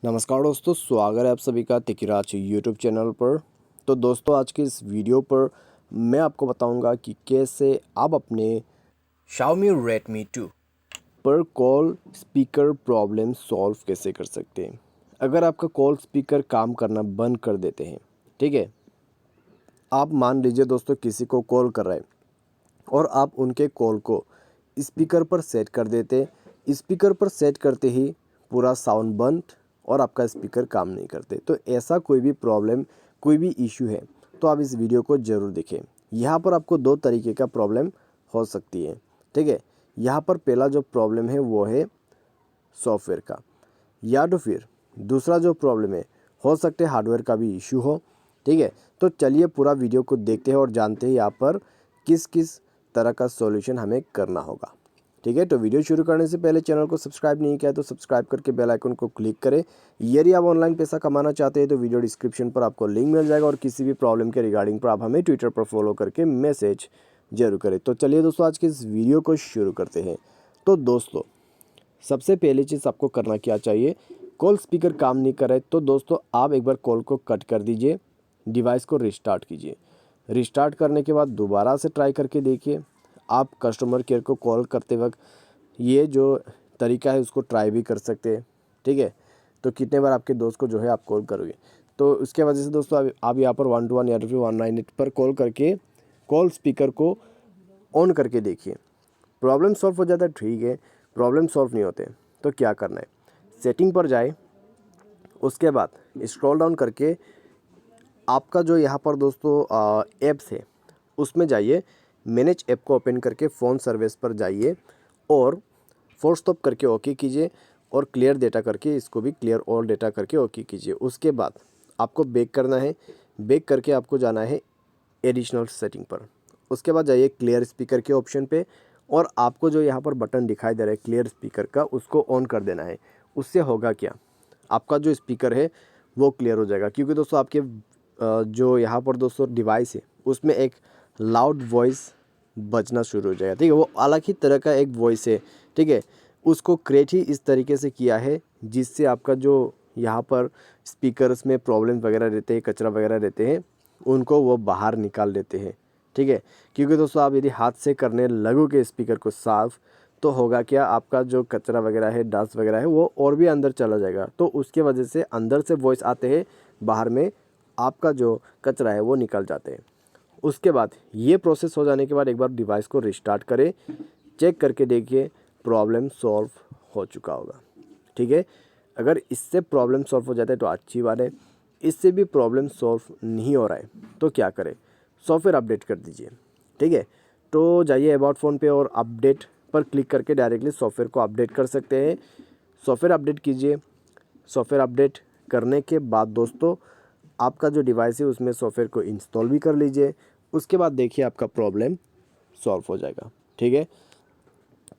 नमस्कार दोस्तों, स्वागत है आप सभी का तिकिराज यूट्यूब चैनल पर। तो दोस्तों, आज के इस वीडियो पर मैं आपको बताऊंगा कि कैसे आप अपने Xiaomi Redmi 2 पर कॉल स्पीकर प्रॉब्लम सॉल्व कैसे कर सकते हैं। अगर आपका कॉल स्पीकर काम करना बंद कर देते हैं, ठीक है, आप मान लीजिए दोस्तों किसी को कॉल कर रहे हैं और आप उनके कॉल को स्पीकर पर सेट कर देते। स्पीकर पर सेट करते ही पूरा साउंड बंद और आपका स्पीकर काम नहीं करते। तो ऐसा कोई भी प्रॉब्लम, कोई भी इशू है तो आप इस वीडियो को ज़रूर देखें। यहाँ पर आपको दो तरीके का प्रॉब्लम हो सकती है, ठीक है। यहाँ पर पहला जो प्रॉब्लम है वो है सॉफ्टवेयर का, या तो फिर दूसरा जो प्रॉब्लम है हो सकता है हार्डवेयर का भी इशू हो, ठीक है। तो चलिए पूरा वीडियो को देखते हैं और जानते हैं यहाँ पर किस किस तरह का सॉल्यूशन हमें करना होगा, ठीक है। तो वीडियो शुरू करने से पहले चैनल को सब्सक्राइब नहीं किया तो सब्सक्राइब करके बेल आइकन को क्लिक करें। यदि आप ऑनलाइन पैसा कमाना चाहते हैं तो वीडियो डिस्क्रिप्शन पर आपको लिंक मिल जाएगा और किसी भी प्रॉब्लम के रिगार्डिंग पर आप हमें ट्विटर पर फॉलो करके मैसेज जरूर करें। तो चलिए दोस्तों, आज के इस वीडियो को शुरू करते हैं। तो दोस्तों, सबसे पहली चीज़ आपको करना क्या चाहिए, कॉल स्पीकर काम नहीं कर रहे तो दोस्तों आप एक बार कॉल को कट कर दीजिए, डिवाइस को रिस्टार्ट कीजिए। रिस्टार्ट करने के बाद दोबारा से ट्राई करके देखिए। आप कस्टमर केयर को कॉल करते वक्त ये जो तरीका है उसको ट्राई भी कर सकते हैं, ठीक है। तो कितने बार आपके दोस्त को जो है आप कॉल करोगे, तो उसके वजह से दोस्तों आप यहाँ पर 121 या फिर 198 पर कॉल करके कॉल स्पीकर को ऑन करके देखिए। प्रॉब्लम सॉल्व हो जाता है, ठीक है। प्रॉब्लम सॉल्व नहीं होते तो क्या करना है, सेटिंग पर जाए, उसके बाद स्क्रॉल डाउन करके आपका जो यहाँ पर दोस्तों ऐप्स है उसमें जाइए। मैनेज ऐप को ओपन करके फ़ोन सर्विस पर जाइए और फोर्स स्टॉप करके ओके कीजिए और क्लियर डेटा करके इसको भी क्लियर ऑल डेटा करके ओके कीजिए। उसके बाद आपको बैक करना है, बैक करके आपको जाना है एडिशनल सेटिंग पर। उसके बाद जाइए क्लियर स्पीकर के ऑप्शन पे और आपको जो यहाँ पर बटन दिखाई दे रहा है क्लियर स्पीकर का, उसको ऑन कर देना है। उससे होगा क्या, आपका जो स्पीकर है वो क्लियर हो जाएगा। क्योंकि दोस्तों आपके जो यहाँ पर दोस्तों डिवाइस है उसमें एक लाउड वॉइस बजना शुरू हो जाएगा, ठीक है। वो अलग ही तरह का एक वॉइस है, ठीक है। उसको क्रिएट ही इस तरीके से किया है जिससे आपका जो यहाँ पर स्पीकर्स में प्रॉब्लम वगैरह रहते हैं, कचरा वगैरह रहते हैं, उनको वो बाहर निकाल देते हैं, ठीक है। क्योंकि दोस्तों आप यदि हाथ से करने लगोगे स्पीकर को साफ़ तो होगा क्या, आपका जो कचरा वगैरह है, डस्ट वगैरह है, वो और भी अंदर चला जाएगा। तो उसके वजह से अंदर से वॉइस आते हैं, बाहर में आपका जो कचरा है वो निकल जाते हैं। उसके बाद ये प्रोसेस हो जाने के बाद एक बार डिवाइस को रिस्टार्ट करें, चेक करके देखिए प्रॉब्लम सॉल्व हो चुका होगा, ठीक है। अगर इससे प्रॉब्लम सॉल्व हो जाता है तो अच्छी बात है। इससे भी प्रॉब्लम सॉल्व नहीं हो रहा है तो क्या करें, सॉफ्टवेयर अपडेट कर दीजिए, ठीक है। तो जाइए अबाउट फ़ोन पे और अपडेट पर क्लिक करके डायरेक्टली सॉफ्टवेयर को अपडेट कर सकते हैं। सॉफ्टवेयर अपडेट कीजिए। सॉफ्टवेयर अपडेट करने के बाद दोस्तों आपका जो डिवाइस है उसमें सॉफ्टवेयर को इंस्टॉल भी कर लीजिए। उसके बाद देखिए आपका प्रॉब्लम सॉल्व हो जाएगा, ठीक है।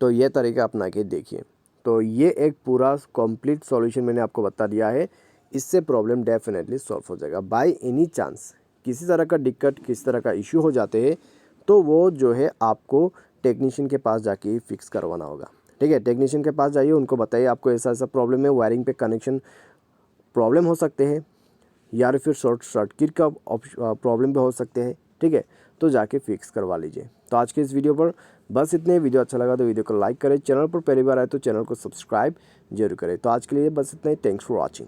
तो ये तरीका अपना के देखिए। तो ये एक पूरा कंप्लीट सॉल्यूशन मैंने आपको बता दिया है, इससे प्रॉब्लम डेफिनेटली सॉल्व हो जाएगा। बाय एनी चांस किसी तरह का दिक्कत, किसी तरह का इशू हो जाते हैं तो वो जो है आपको टेक्नीशियन के पास जाके फिक्स करवाना होगा, ठीक है। टेक्नीशियन के पास जाइए, उनको बताइए आपको ऐसा ऐसा प्रॉब्लम है, वायरिंग पे कनेक्शन प्रॉब्लम हो सकते हैं या फिर शॉर्ट सर्किट का प्रॉब्लम भी हो सकते हैं, ठीक है। तो जाके फिक्स करवा लीजिए। तो आज के इस वीडियो पर बस इतने। वीडियो अच्छा लगा तो वीडियो को लाइक करें, चैनल पर पहली बार आए तो चैनल को सब्सक्राइब जरूर करें। तो आज के लिए बस इतना ही। Thanks for watching.